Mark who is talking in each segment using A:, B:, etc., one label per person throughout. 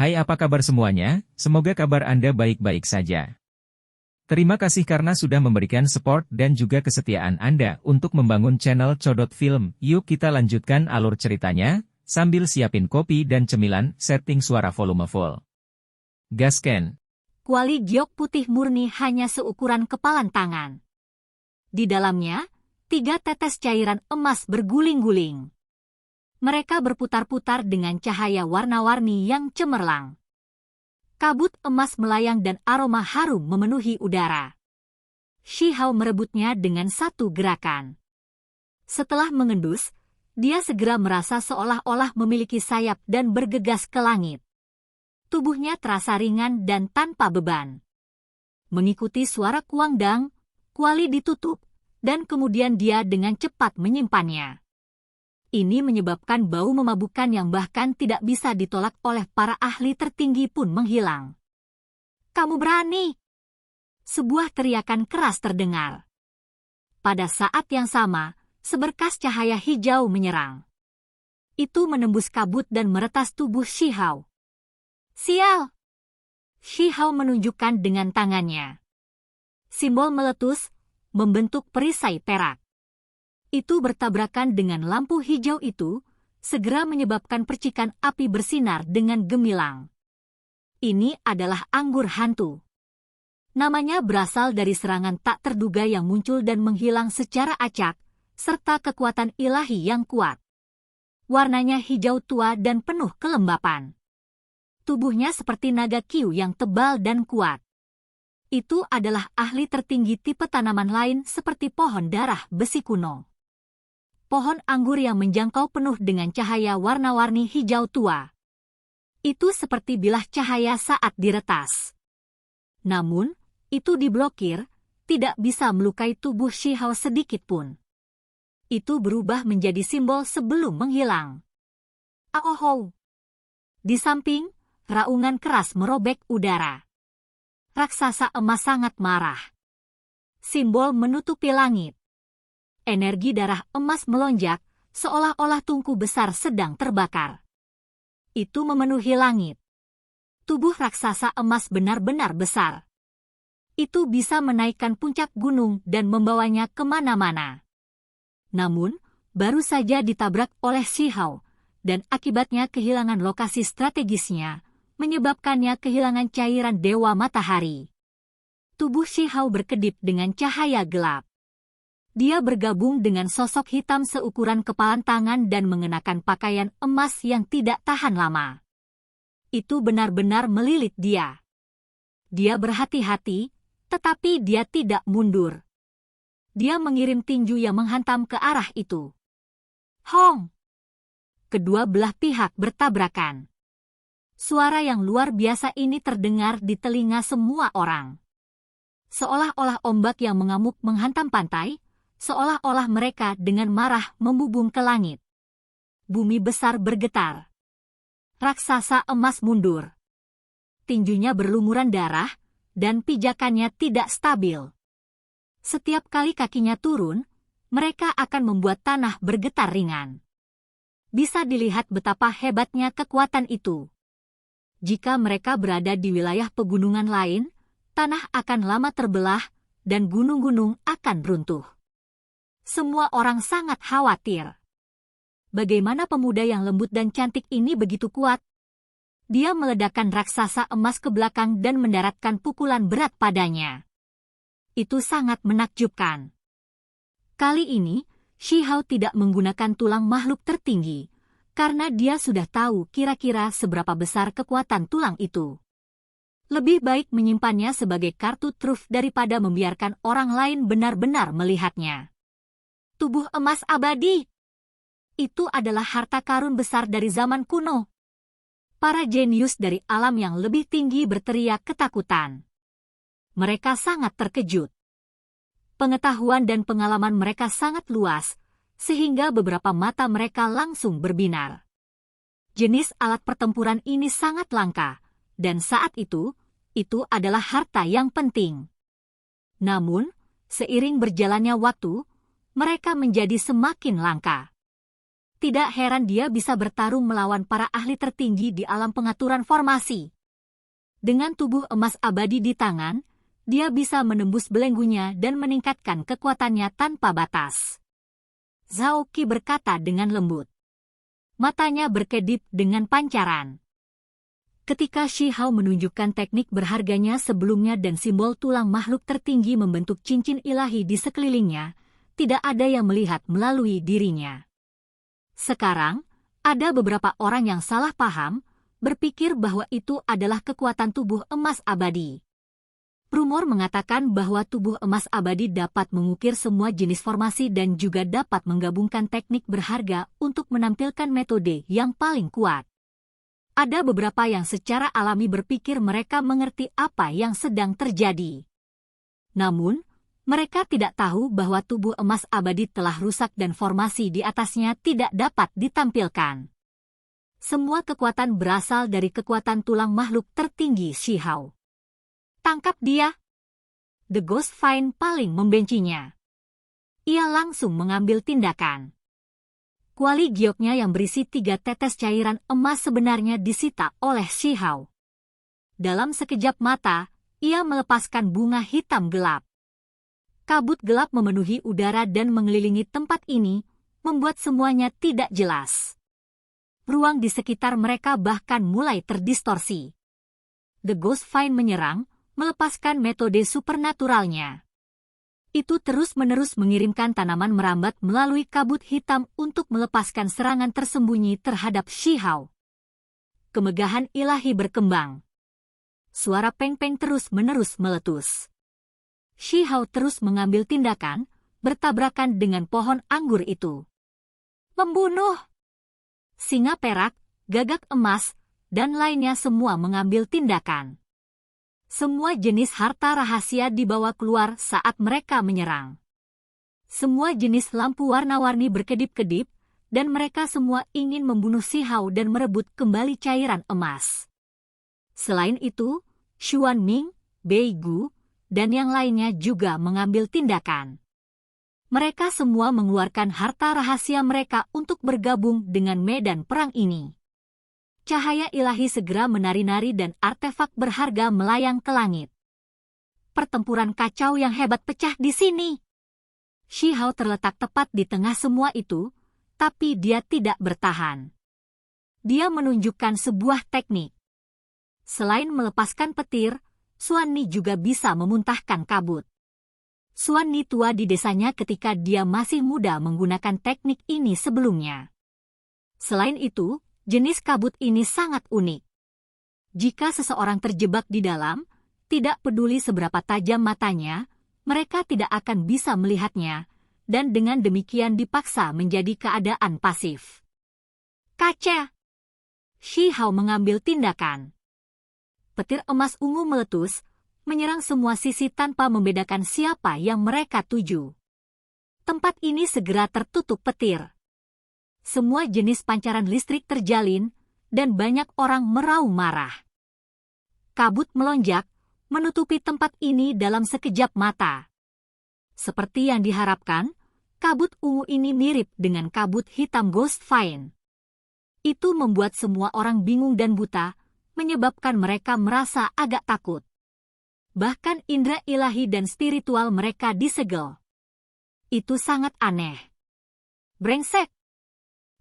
A: Hai, apa kabar semuanya? Semoga kabar Anda baik-baik saja. Terima kasih karena sudah memberikan support dan juga kesetiaan Anda untuk membangun channel Codot Film. Yuk kita lanjutkan alur ceritanya, sambil siapin kopi dan cemilan, setting suara volume full. Gasken.
B: Kuali giok putih murni hanya seukuran kepalan tangan. Di dalamnya, 3 tetes cairan emas berguling-guling. Mereka berputar-putar dengan cahaya warna-warni yang cemerlang. Kabut emas melayang dan aroma harum memenuhi udara. Shi Hao merebutnya dengan satu gerakan. Setelah mengendus, dia segera merasa seolah-olah memiliki sayap dan bergegas ke langit. Tubuhnya terasa ringan dan tanpa beban. Mengikuti suara kuangdang, kuali ditutup, dan kemudian dia dengan cepat menyimpannya. Ini menyebabkan bau memabukkan yang bahkan tidak bisa ditolak oleh para ahli tertinggi pun menghilang. "Kamu berani!" Sebuah teriakan keras terdengar. Pada saat yang sama, seberkas cahaya hijau menyerang. Itu menembus kabut dan meretas tubuh Shi Hao. "Sial!" Shi Hao menunjukkan dengan tangannya. Simbol meletus, membentuk perisai perak. Itu bertabrakan dengan lampu hijau itu, segera menyebabkan percikan api bersinar dengan gemilang. Ini adalah anggur hantu. Namanya berasal dari serangan tak terduga yang muncul dan menghilang secara acak, serta kekuatan ilahi yang kuat. Warnanya hijau tua dan penuh kelembapan. Tubuhnya seperti naga kiu yang tebal dan kuat. Itu adalah ahli tertinggi tipe tanaman lain seperti pohon darah besi kuno. Pohon anggur yang menjangkau penuh dengan cahaya warna-warni hijau tua. Itu seperti bilah cahaya saat diretas. Namun, itu diblokir, tidak bisa melukai tubuh Shi Hao sedikit pun. Itu berubah menjadi simbol sebelum menghilang. Aohou! Di samping, raungan keras merobek udara. Raksasa emas sangat marah. Simbol menutupi langit. Energi darah emas melonjak, seolah-olah tungku besar sedang terbakar. Itu memenuhi langit. Tubuh raksasa emas benar-benar besar. Itu bisa menaikkan puncak gunung dan membawanya kemana-mana. Namun, baru saja ditabrak oleh Shi Hao, dan akibatnya kehilangan lokasi strategisnya, menyebabkannya kehilangan cairan dewa matahari. Tubuh Shi Hao berkedip dengan cahaya gelap. Dia bergabung dengan sosok hitam seukuran kepalan tangan dan mengenakan pakaian emas yang tidak tahan lama. Itu benar-benar melilit dia. Dia berhati-hati, tetapi dia tidak mundur. Dia mengirim tinju yang menghantam ke arah itu. Hong! Kedua belah pihak bertabrakan. Suara yang luar biasa ini terdengar di telinga semua orang. Seolah-olah ombak yang mengamuk menghantam pantai, seolah-olah mereka dengan marah membubung ke langit. Bumi besar bergetar. Raksasa emas mundur. Tinjunya berlumuran darah, dan pijakannya tidak stabil. Setiap kali kakinya turun, mereka akan membuat tanah bergetar ringan. Bisa dilihat betapa hebatnya kekuatan itu. Jika mereka berada di wilayah pegunungan lain, tanah akan lama terbelah, dan gunung-gunung akan runtuh. Semua orang sangat khawatir. Bagaimana pemuda yang lembut dan cantik ini begitu kuat? Dia meledakkan raksasa emas ke belakang dan mendaratkan pukulan berat padanya. Itu sangat menakjubkan. Kali ini, Shi Hao tidak menggunakan tulang makhluk tertinggi, karena dia sudah tahu kira-kira seberapa besar kekuatan tulang itu. Lebih baik menyimpannya sebagai kartu truf daripada membiarkan orang lain benar-benar melihatnya. Tubuh emas abadi. Itu adalah harta karun besar dari zaman kuno. Para jenius dari alam yang lebih tinggi berteriak ketakutan. Mereka sangat terkejut. Pengetahuan dan pengalaman mereka sangat luas, sehingga beberapa mata mereka langsung berbinar. Jenis alat pertempuran ini sangat langka, dan saat itu adalah harta yang penting. Namun, seiring berjalannya waktu, mereka menjadi semakin langka. Tidak heran dia bisa bertarung melawan para ahli tertinggi di alam pengaturan formasi. Dengan tubuh emas abadi di tangan, dia bisa menembus belenggunya dan meningkatkan kekuatannya tanpa batas. Zhao Qi berkata dengan lembut. Matanya berkedip dengan pancaran. Ketika Shi Hao menunjukkan teknik berharganya sebelumnya dan simbol tulang makhluk tertinggi membentuk cincin ilahi di sekelilingnya, tidak ada yang melihat melalui dirinya. Sekarang, ada beberapa orang yang salah paham, berpikir bahwa itu adalah kekuatan tubuh emas abadi. Rumor mengatakan bahwa tubuh emas abadi dapat mengukir semua jenis formasi dan juga dapat menggabungkan teknik berharga untuk menampilkan metode yang paling kuat. Ada beberapa yang secara alami berpikir mereka mengerti apa yang sedang terjadi. Namun, mereka tidak tahu bahwa tubuh emas abadi telah rusak dan formasi di atasnya tidak dapat ditampilkan. Semua kekuatan berasal dari kekuatan tulang makhluk tertinggi Shi Hao. Tangkap dia! The Ghost Vine paling membencinya. Ia langsung mengambil tindakan. Kuali gioknya yang berisi 3 tetes cairan emas sebenarnya disita oleh Shi Hao. Dalam sekejap mata, ia melepaskan bunga hitam gelap. Kabut gelap memenuhi udara dan mengelilingi tempat ini, membuat semuanya tidak jelas. Ruang di sekitar mereka bahkan mulai terdistorsi. The Ghost Vine menyerang, melepaskan metode supernaturalnya. Itu terus-menerus mengirimkan tanaman merambat melalui kabut hitam untuk melepaskan serangan tersembunyi terhadap Shi Hao. Kemegahan ilahi berkembang. Suara peng-peng terus-menerus meletus. Shi Hao terus mengambil tindakan, bertabrakan dengan pohon anggur itu. Membunuh! Singa perak, gagak emas, dan lainnya semua mengambil tindakan. Semua jenis harta rahasia dibawa keluar saat mereka menyerang. Semua jenis lampu warna-warni berkedip-kedip, dan mereka semua ingin membunuh Shi Hao dan merebut kembali cairan emas. Selain itu, Xuan Ming, Bei Gu, dan yang lainnya juga mengambil tindakan. Mereka semua mengeluarkan harta rahasia mereka untuk bergabung dengan medan perang ini. Cahaya ilahi segera menari-nari dan artefak berharga melayang ke langit. Pertempuran kacau yang hebat pecah di sini. Shi Hao terletak tepat di tengah semua itu, tapi dia tidak bertahan. Dia menunjukkan sebuah teknik. Selain melepaskan petir, Xuan Ni juga bisa memuntahkan kabut. Xuan Ni tua di desanya ketika dia masih muda menggunakan teknik ini sebelumnya. Selain itu, jenis kabut ini sangat unik. Jika seseorang terjebak di dalam, tidak peduli seberapa tajam matanya, mereka tidak akan bisa melihatnya, dan dengan demikian dipaksa menjadi keadaan pasif. Kaca! Shi Hao mengambil tindakan. Petir emas ungu meletus, menyerang semua sisi tanpa membedakan siapa yang mereka tuju. Tempat ini segera tertutup petir. Semua jenis pancaran listrik terjalin, dan banyak orang meraung marah. Kabut melonjak, menutupi tempat ini dalam sekejap mata. Seperti yang diharapkan, kabut ungu ini mirip dengan kabut hitam Ghost Vine. Itu membuat semua orang bingung dan buta, menyebabkan mereka merasa agak takut. Bahkan indera ilahi dan spiritual mereka disegel. Itu sangat aneh. Brengsek!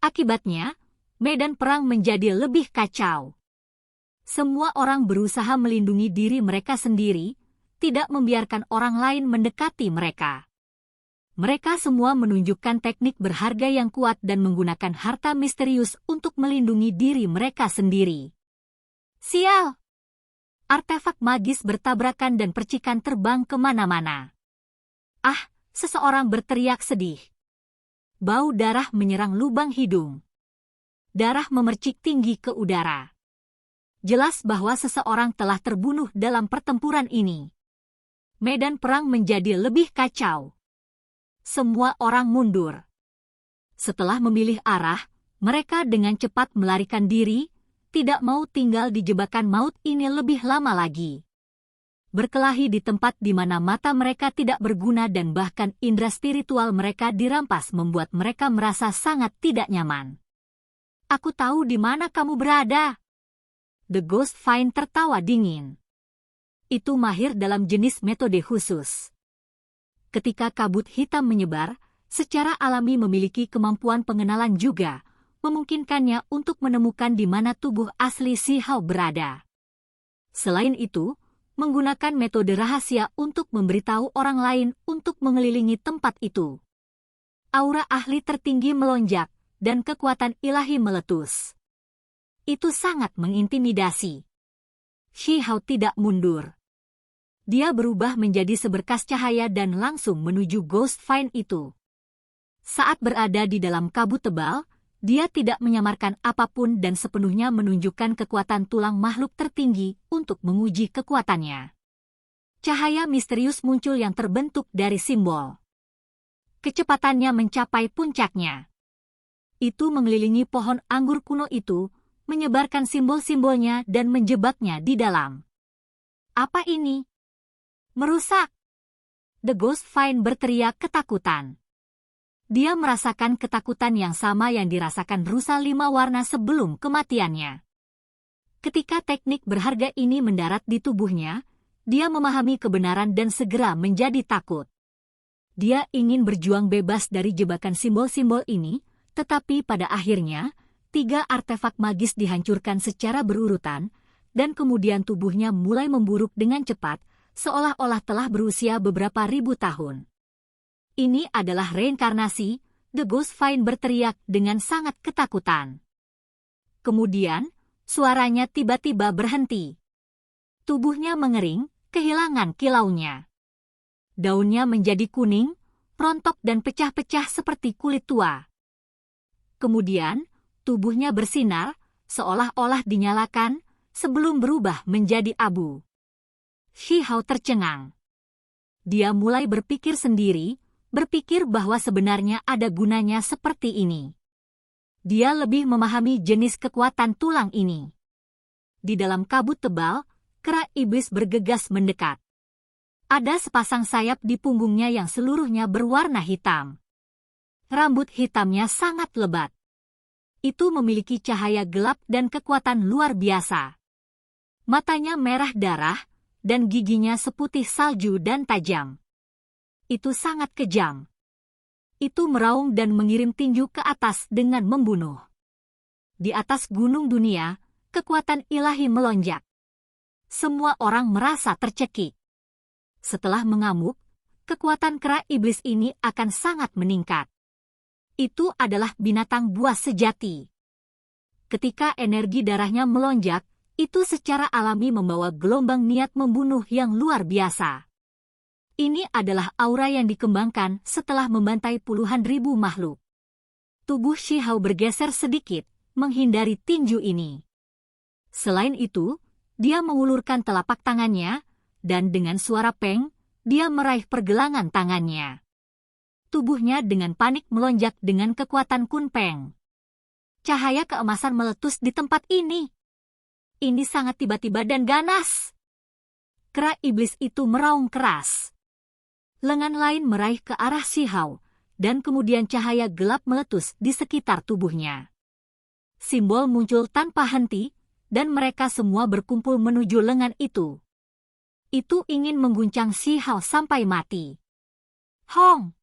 B: Akibatnya, medan perang menjadi lebih kacau. Semua orang berusaha melindungi diri mereka sendiri, tidak membiarkan orang lain mendekati mereka. Mereka semua menunjukkan teknik berharga yang kuat dan menggunakan harta misterius untuk melindungi diri mereka sendiri. Sial! Artefak magis bertabrakan dan percikan terbang kemana-mana. Ah, seseorang berteriak sedih. Bau darah menyerang lubang hidung. Darah memercik tinggi ke udara. Jelas bahwa seseorang telah terbunuh dalam pertempuran ini. Medan perang menjadi lebih kacau. Semua orang mundur. Setelah memilih arah, mereka dengan cepat melarikan diri, tidak mau tinggal di jebakan maut ini lebih lama lagi. berkelahi di tempat di mana mata mereka tidak berguna dan bahkan indera spiritual mereka dirampas membuat mereka merasa sangat tidak nyaman. Aku tahu di mana kamu berada. The Ghost Vine tertawa dingin. Itu mahir dalam jenis metode khusus. Ketika kabut hitam menyebar, secara alami memiliki kemampuan pengenalan juga, memungkinkannya untuk menemukan di mana tubuh asli si Hao berada. Selain itu, menggunakan metode rahasia untuk memberitahu orang lain untuk mengelilingi tempat itu. Aura ahli tertinggi melonjak, dan kekuatan ilahi meletus. Itu sangat mengintimidasi. Shi Hao tidak mundur. Dia berubah menjadi seberkas cahaya dan langsung menuju Ghost Vine itu. Saat berada di dalam kabut tebal, dia tidak menyamarkan apapun dan sepenuhnya menunjukkan kekuatan tulang makhluk tertinggi untuk menguji kekuatannya. Cahaya misterius muncul yang terbentuk dari simbol. Kecepatannya mencapai puncaknya. Itu mengelilingi pohon anggur kuno itu, menyebarkan simbol-simbolnya dan menjebaknya di dalam. Apa ini? Merusak! The Ghost Vine berteriak ketakutan. Dia merasakan ketakutan yang sama yang dirasakan rusa 5 warna sebelum kematiannya. Ketika teknik berharga ini mendarat di tubuhnya, dia memahami kebenaran dan segera menjadi takut. Dia ingin berjuang bebas dari jebakan simbol-simbol ini, tetapi pada akhirnya, 3 artefak magis dihancurkan secara berurutan, dan kemudian tubuhnya mulai memburuk dengan cepat, seolah-olah telah berusia beberapa ribu tahun. Ini adalah reinkarnasi, The Ghost Vine berteriak dengan sangat ketakutan. Kemudian, suaranya tiba-tiba berhenti. Tubuhnya mengering, kehilangan kilaunya. Daunnya menjadi kuning, rontok dan pecah-pecah seperti kulit tua. Kemudian, tubuhnya bersinar, seolah-olah dinyalakan, sebelum berubah menjadi abu. Shi Hao tercengang. Dia mulai berpikir sendiri, berpikir bahwa sebenarnya ada gunanya seperti ini. Dia lebih memahami jenis kekuatan tulang ini. Di dalam kabut tebal, kera iblis bergegas mendekat. Ada sepasang sayap di punggungnya yang seluruhnya berwarna hitam. Rambut hitamnya sangat lebat. Itu memiliki cahaya gelap dan kekuatan luar biasa. Matanya merah darah, dan giginya seputih salju dan tajam. Itu sangat kejam. Itu meraung dan mengirim tinju ke atas dengan membunuh. Di atas gunung dunia, kekuatan ilahi melonjak. Semua orang merasa tercekik. Setelah mengamuk, kekuatan kera iblis ini akan sangat meningkat. Itu adalah binatang buas sejati. Ketika energi darahnya melonjak, itu secara alami membawa gelombang niat membunuh yang luar biasa. Ini adalah aura yang dikembangkan setelah membantai puluhan ribu makhluk. Tubuh Shi Hao bergeser sedikit, menghindari tinju ini. Selain itu, dia mengulurkan telapak tangannya, dan dengan suara peng, dia meraih pergelangan tangannya. Tubuhnya dengan panik melonjak dengan kekuatan Kunpeng. Cahaya keemasan meletus di tempat ini. Ini sangat tiba-tiba dan ganas. Kera iblis itu meraung keras. Lengan lain meraih ke arah Shi Hao, dan kemudian cahaya gelap meletus di sekitar tubuhnya. Simbol muncul tanpa henti, dan mereka semua berkumpul menuju lengan itu. Itu ingin mengguncang Shi Hao sampai mati. Hong!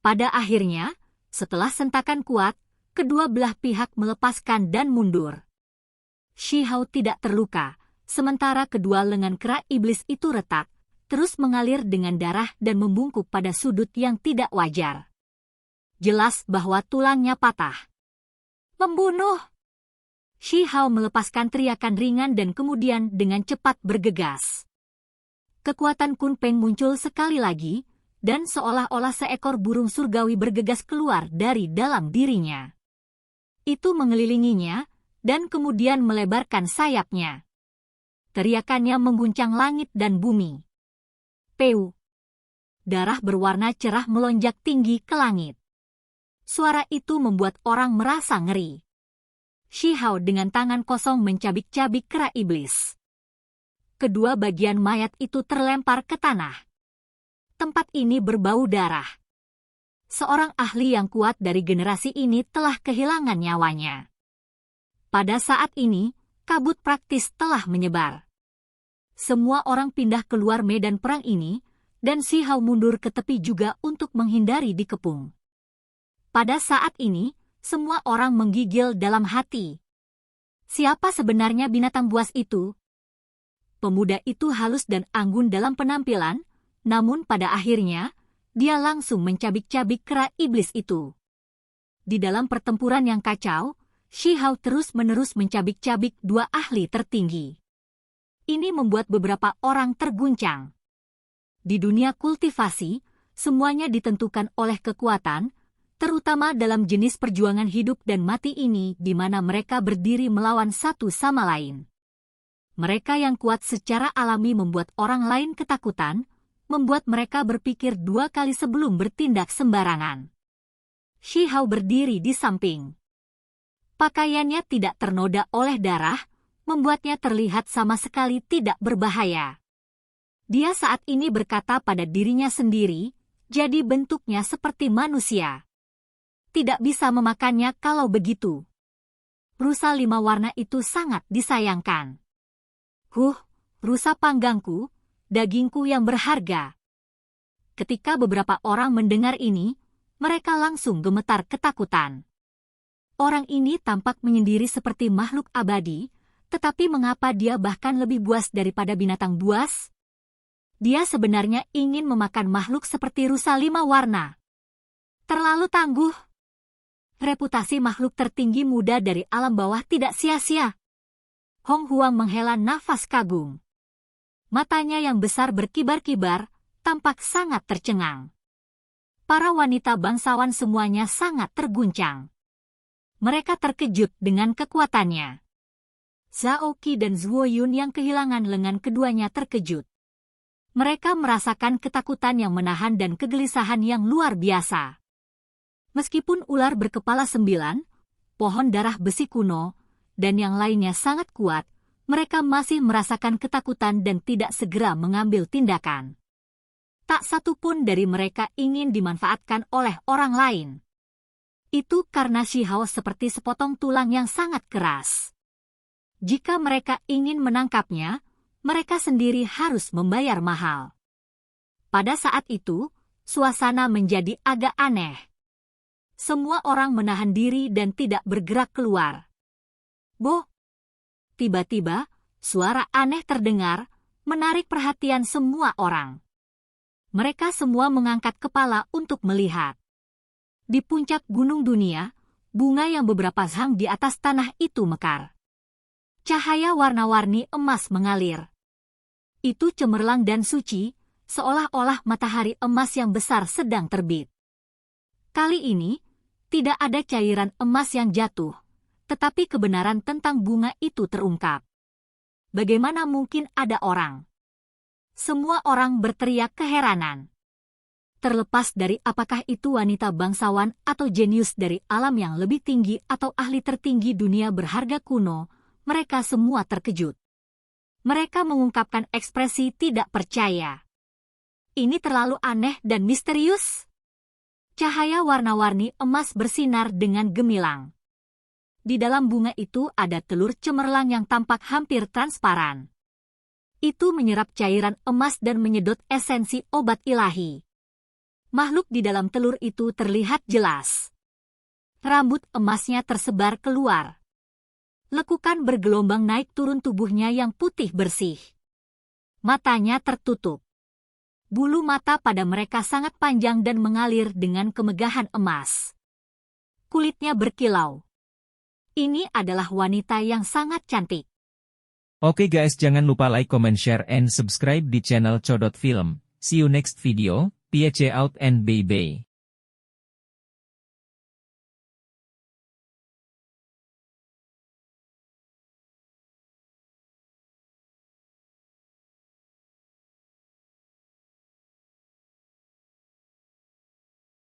B: Pada akhirnya, setelah sentakan kuat, kedua belah pihak melepaskan dan mundur. Shi Hao tidak terluka, sementara kedua lengan kera iblis itu retak, terus mengalir dengan darah dan membungkuk pada sudut yang tidak wajar. Jelas bahwa tulangnya patah. Membunuh! Shi Hao melepaskan teriakan ringan dan kemudian dengan cepat bergegas. Kekuatan Kunpeng muncul sekali lagi, dan seolah-olah seekor burung surgawi bergegas keluar dari dalam dirinya. Itu mengelilinginya, dan kemudian melebarkan sayapnya. Teriakannya mengguncang langit dan bumi. Peu! Darah berwarna cerah melonjak tinggi ke langit. Suara itu membuat orang merasa ngeri. Shi Hao dengan tangan kosong mencabik-cabik kera iblis. kedua bagian mayat itu terlempar ke tanah. Tempat ini berbau darah. Seorang ahli yang kuat dari generasi ini telah kehilangan nyawanya. Pada saat ini, kabut praktis telah menyebar. Semua orang pindah keluar medan perang ini, dan Shi Hao mundur ke tepi juga untuk menghindari dikepung. Pada saat ini, semua orang menggigil dalam hati. Siapa sebenarnya binatang buas itu? Pemuda itu halus dan anggun dalam penampilan, namun pada akhirnya, dia langsung mencabik-cabik kera iblis itu. Di dalam pertempuran yang kacau, Shi Hao terus-menerus mencabik-cabik dua ahli tertinggi. Ini membuat beberapa orang terguncang. Di dunia kultivasi, semuanya ditentukan oleh kekuatan, terutama dalam jenis perjuangan hidup dan mati ini di mana mereka berdiri melawan satu sama lain. Mereka yang kuat secara alami membuat orang lain ketakutan, membuat mereka berpikir dua kali sebelum bertindak sembarangan. Shi Hao berdiri di samping. Pakaiannya tidak ternoda oleh darah, membuatnya terlihat sama sekali tidak berbahaya. Dia saat ini berkata pada dirinya sendiri, jadi bentuknya seperti manusia. Tidak bisa memakannya kalau begitu. Rusa 5 warna itu sangat disayangkan. Rusa panggangku, dagingku yang berharga. Ketika beberapa orang mendengar ini, mereka langsung gemetar ketakutan. Orang ini tampak menyendiri seperti makhluk abadi, tetapi mengapa dia bahkan lebih buas daripada binatang buas? Dia sebenarnya ingin memakan makhluk seperti rusa 5 warna. Terlalu tangguh. Reputasi makhluk tertinggi muda dari alam bawah tidak sia-sia. Hong Huang menghela nafas kagum. Matanya yang besar berkibar-kibar, tampak sangat tercengang. Para wanita bangsawan semuanya sangat terguncang. Mereka terkejut dengan kekuatannya. Zhao Qi dan Zhuo Yun yang kehilangan lengan keduanya terkejut. Mereka merasakan ketakutan yang menahan dan kegelisahan yang luar biasa. Meskipun ular berkepala 9, pohon darah besi kuno, dan yang lainnya sangat kuat, mereka masih merasakan ketakutan dan tidak segera mengambil tindakan. Tak satu pun dari mereka ingin dimanfaatkan oleh orang lain. Itu karena Shi Hao seperti sepotong tulang yang sangat keras. Jika mereka ingin menangkapnya, mereka sendiri harus membayar mahal. Pada saat itu, suasana menjadi agak aneh. Semua orang menahan diri dan tidak bergerak keluar. Tiba-tiba, suara aneh terdengar, menarik perhatian semua orang. Mereka semua mengangkat kepala untuk melihat. Di puncak gunung dunia, bunga yang beberapa hang di atas tanah itu mekar. Cahaya warna-warni emas mengalir. Itu cemerlang dan suci, seolah-olah matahari emas yang besar sedang terbit. Kali ini, tidak ada cairan emas yang jatuh, tetapi kebenaran tentang bunga itu terungkap. Bagaimana mungkin ada orang? Semua orang berteriak keheranan. Terlepas dari apakah itu wanita bangsawan atau jenius dari alam yang lebih tinggi atau ahli tertinggi dunia berharga kuno, mereka semua terkejut. Mereka mengungkapkan ekspresi tidak percaya. Ini terlalu aneh dan misterius. Cahaya warna-warni emas bersinar dengan gemilang. Di dalam bunga itu ada telur cemerlang yang tampak hampir transparan. Itu menyerap cairan emas dan menyedot esensi obat ilahi. Makhluk di dalam telur itu terlihat jelas. Rambut emasnya tersebar keluar. Lekukan bergelombang naik turun tubuhnya yang putih bersih. Matanya tertutup. Bulu mata pada mereka sangat panjang dan mengalir dengan kemegahan emas. Kulitnya berkilau. Ini adalah wanita yang sangat cantik.
A: Oke guys, jangan lupa like, comment, share, and subscribe di channel Codot Film. See you next video. Peace out and bye-bye.